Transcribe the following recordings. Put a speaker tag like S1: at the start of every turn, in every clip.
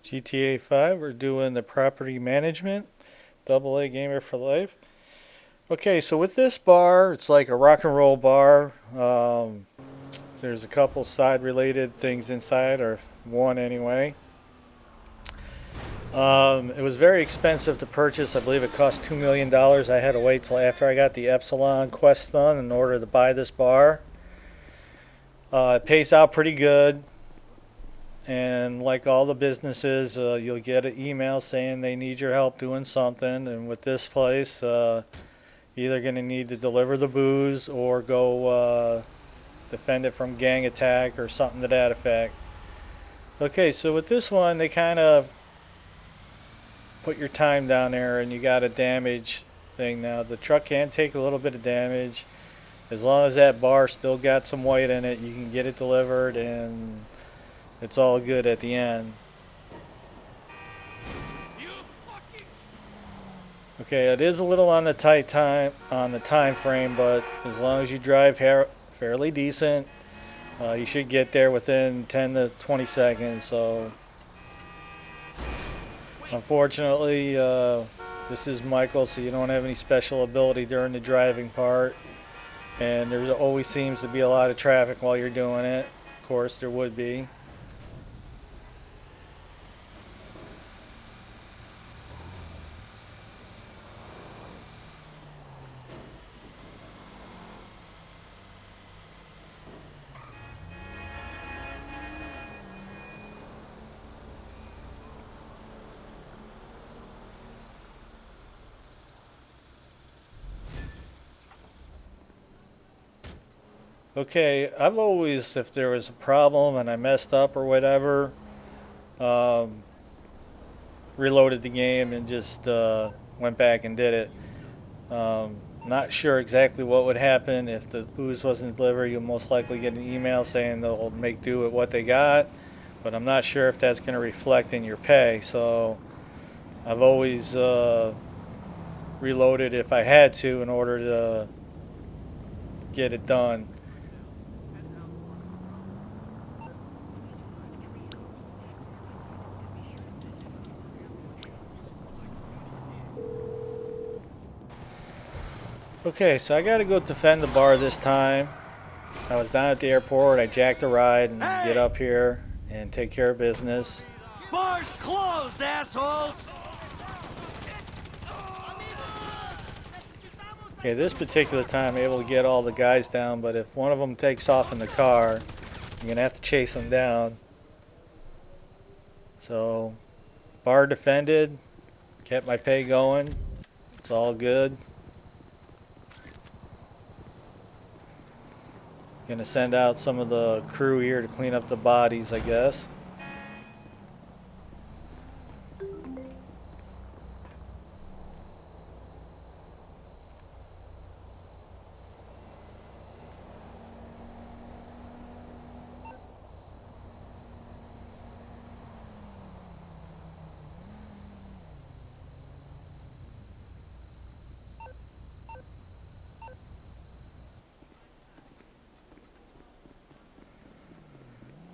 S1: GTA 5, we're doing the property management, double A gamer for life. Okay, so with this bar, it's like a rock and roll bar. There's a couple side related things inside, or one anyway. It was very expensive to purchase. I believe it cost $2 million. I had to wait till after I got the Epsilon quest done in order to buy this bar. It pays out pretty good. And like all the businesses, you'll get an email saying they need your help doing something. And with this place, either going to need to deliver the booze or go defend it from gang attack or something to that effect. Okay, so with this one, they kind of put your time down there and you got a damage thing. Now, the truck can take a little bit of damage. As long as that bar still got some weight in it, you can get it delivered and it's all good at the end. Okay, it is a little on the tight time frame, but as long as you drive fairly decent, you should get there within 10 to 20 seconds. So, unfortunately, this is Michael, so you don't have any special ability during the driving part, and there always seems to be a lot of traffic while you're doing it. Of course, there would be. Okay, I've always, if there was a problem and I messed up or whatever, um, reloaded the game and just went back and did it. Not sure exactly what would happen if the booze wasn't delivered. You'll most likely get an email saying they'll make do with what they got, but I'm not sure if that's going to reflect in your pay. So I've always reloaded if I had to in order to get it done. Okay, so I gotta go defend the bar this time. I was down at the airport, I jacked a ride and get up here and take care of business.
S2: Bar's closed, assholes!
S1: Okay, this particular time I'm able to get all the guys down, but if one of them takes off in the car, I'm gonna have to chase them down. So, bar defended, kept my pay going, it's all good. Gonna send out some of the crew here to clean up the bodies, I guess.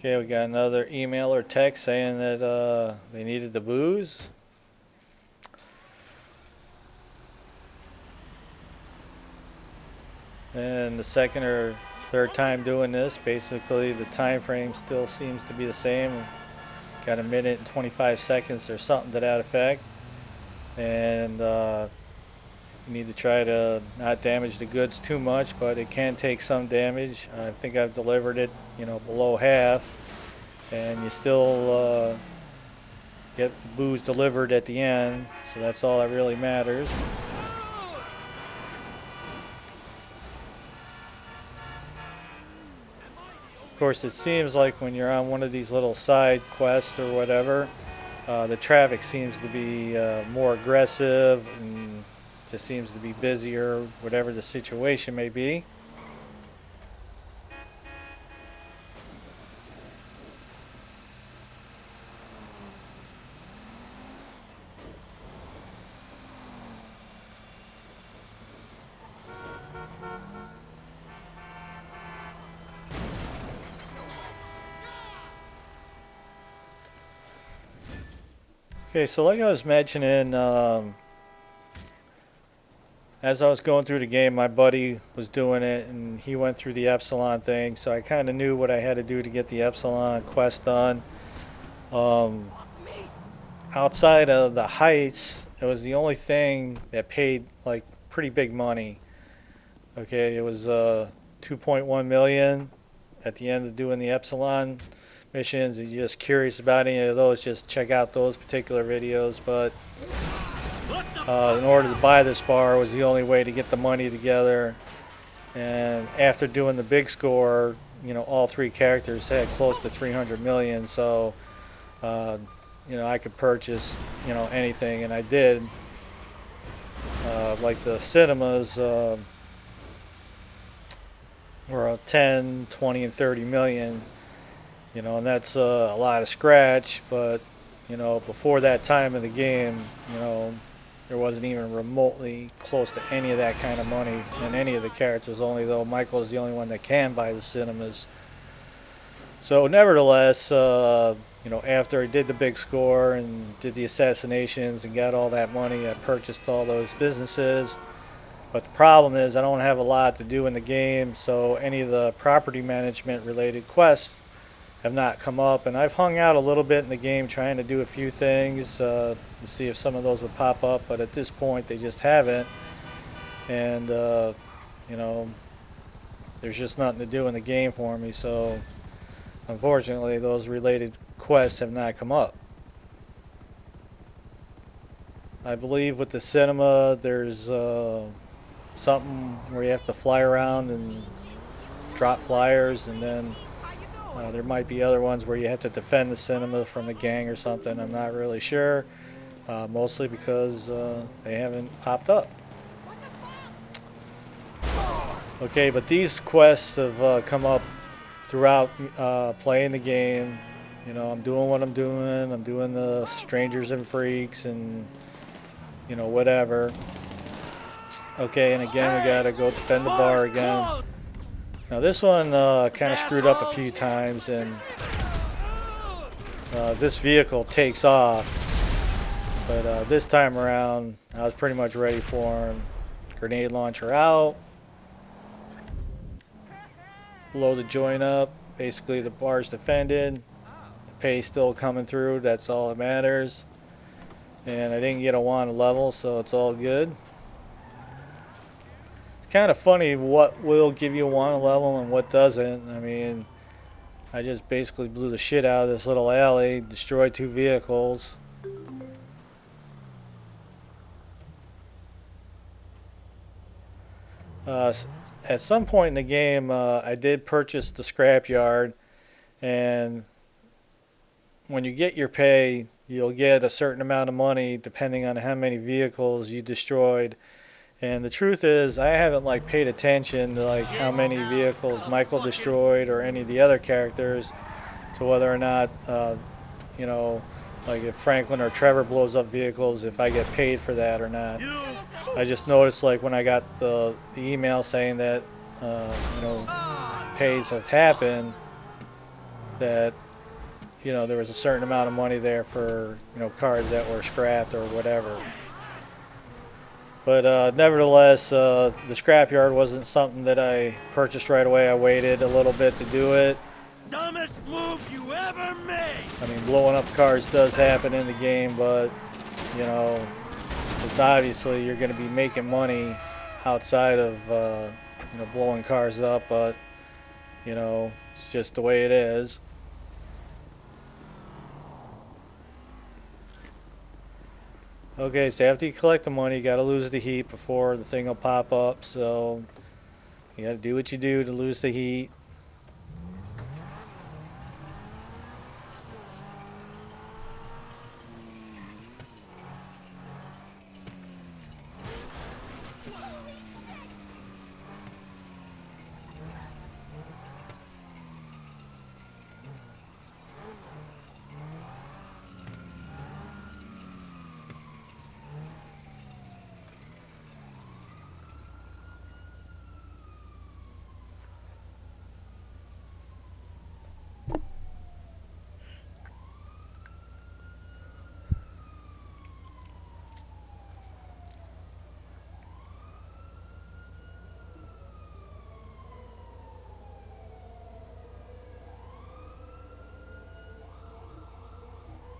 S1: Okay, we got another email or text saying that they needed the booze. And the second or third time doing this, basically the time frame still seems to be the same. Got a minute and 25 seconds or something to that effect. And you need to try to not damage the goods too much, but it can take some damage. I think I've delivered it, below half, and you still get booze delivered at the end, so that's all that really matters. Of course, it seems like when you're on one of these little side quests or whatever, the traffic seems to be more aggressive and just seems to be busier, whatever the situation may be. Okay, so like I was mentioning, as I was going through the game, my buddy was doing it, and he went through the Epsilon thing, so I kind of knew what I had to do to get the Epsilon quest done. Um, Outside of the heights, it was the only thing that paid like pretty big money. Okay, it was 2.1 million at the end of doing the Epsilon missions. If you're just curious about any of those, just check out those particular videos. But in order to buy this bar was the only way to get the money together. And after doing the big score, all three characters had close to 300 million. So, uh, I could purchase, anything, and I did. Like the cinemas were 10, 20, and 30 million. And that's a lot of scratch. But, before that time of the game, there wasn't even remotely close to any of that kind of money in any of the characters, only though Michael is the only one that can buy the cinemas. So nevertheless, after I did the big score and did the assassinations and got all that money, I purchased all those businesses. But the problem is I don't have a lot to do in the game, so any of the property management related quests have not come up. And I've hung out a little bit in the game trying to do a few things to see if some of those would pop up, but at this point they just haven't. And, there's just nothing to do in the game for me, so unfortunately those related quests have not come up. I believe with the cinema there's something where you have to fly around and drop flyers, and then there might be other ones where you have to defend the cinema from a gang or something. I'm not really sure, mostly because they haven't popped up. Okay, but these quests have come up throughout playing the game. I'm doing what I'm doing. I'm doing the strangers and freaks and whatever. Okay, and again we gotta go defend the bar again. Now this one kind of screwed up a few times, and this vehicle takes off. But this time around, I was pretty much ready for him. Grenade launcher out. Blow the joint up. Basically the bar's defended. The pay's still coming through. That's all that matters. And I didn't get a wanted level, so it's all good. It's kind of funny what will give you a wanted level and what doesn't. I mean, I just basically blew the shit out of this little alley, destroyed 2 vehicles. At some point in the game, I did purchase the scrapyard, and when you get your pay, you'll get a certain amount of money depending on how many vehicles you destroyed. And the truth is, I haven't paid attention to how many vehicles Michael destroyed or any of the other characters, to whether or not if Franklin or Trevor blows up vehicles, if I get paid for that or not. I just noticed when I got the email saying that pays have happened, that there was a certain amount of money there for cars that were scrapped or whatever. But nevertheless, the scrapyard wasn't something that I purchased right away. I waited a little bit to do it.
S2: Dumbest move you ever made!
S1: I mean, blowing up cars does happen in the game, but it's obviously you're going to be making money outside of blowing cars up, but it's just the way it is. Okay, so after you collect the money, you got to lose the heat before the thing will pop up. So you got to do what you do to lose the heat.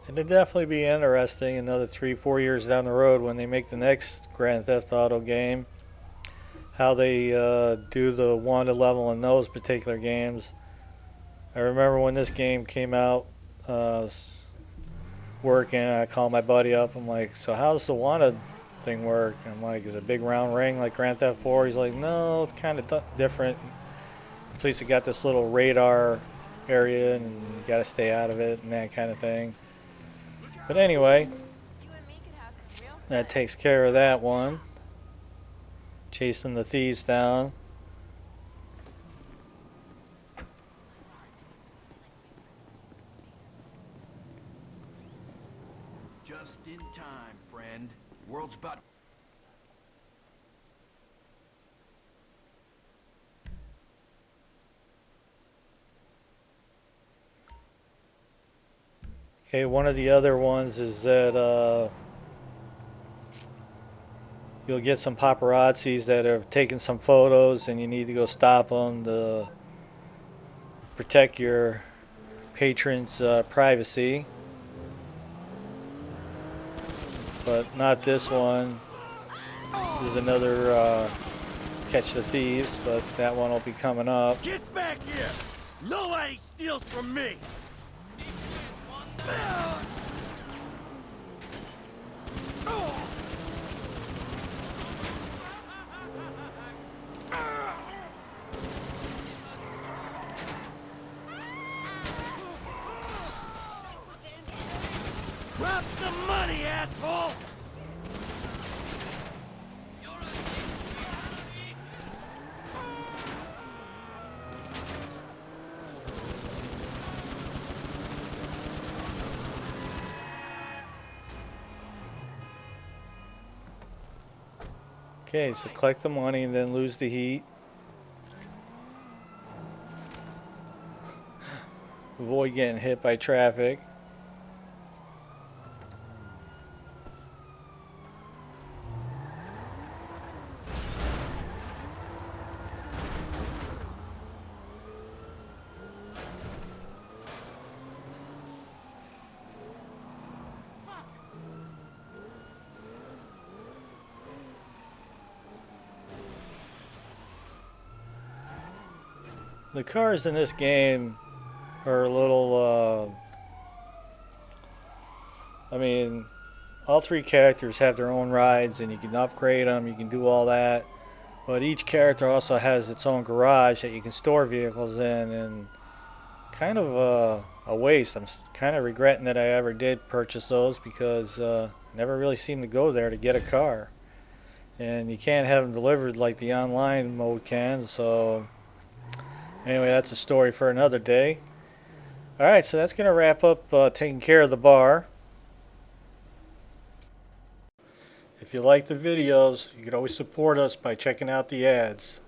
S1: It'd definitely be interesting another 3-4 years down the road when they make the next Grand Theft Auto game, how they do the wanda level in those particular games. I remember when this game came out, uh, working, I called my buddy up. I'm like, so how's the wanda thing work? I'm like, is it a big round ring like Grand Theft 4? He's like, no, it's kind of different. At least it got this little radar area and you got to stay out of it and that kind of thing. But anyway, that takes care of that one. Chasing the thieves down.
S2: Just in time, friend. World's about.
S1: Okay, one of the other ones is that you'll get some paparazzis that are taking some photos and you need to go stop them to protect your patrons' privacy. But not this one. This is another catch the thieves, but that one will be coming up.
S2: Get back here! Nobody steals from me! Drop some money, asshole!
S1: Okay, so collect the money and then lose the heat. Avoid getting hit by traffic. The cars in this game are a little, I mean, all three characters have their own rides and you can upgrade them, you can do all that. But each character also has its own garage that you can store vehicles in, and kind of a waste. I'm kind of regretting that I ever did purchase those because never really seemed to go there to get a car. And you can't have them delivered like the online mode can, so anyway, that's a story for another day. Alright, so that's going to wrap up taking care of the bar. If you like the videos, you can always support us by checking out the ads.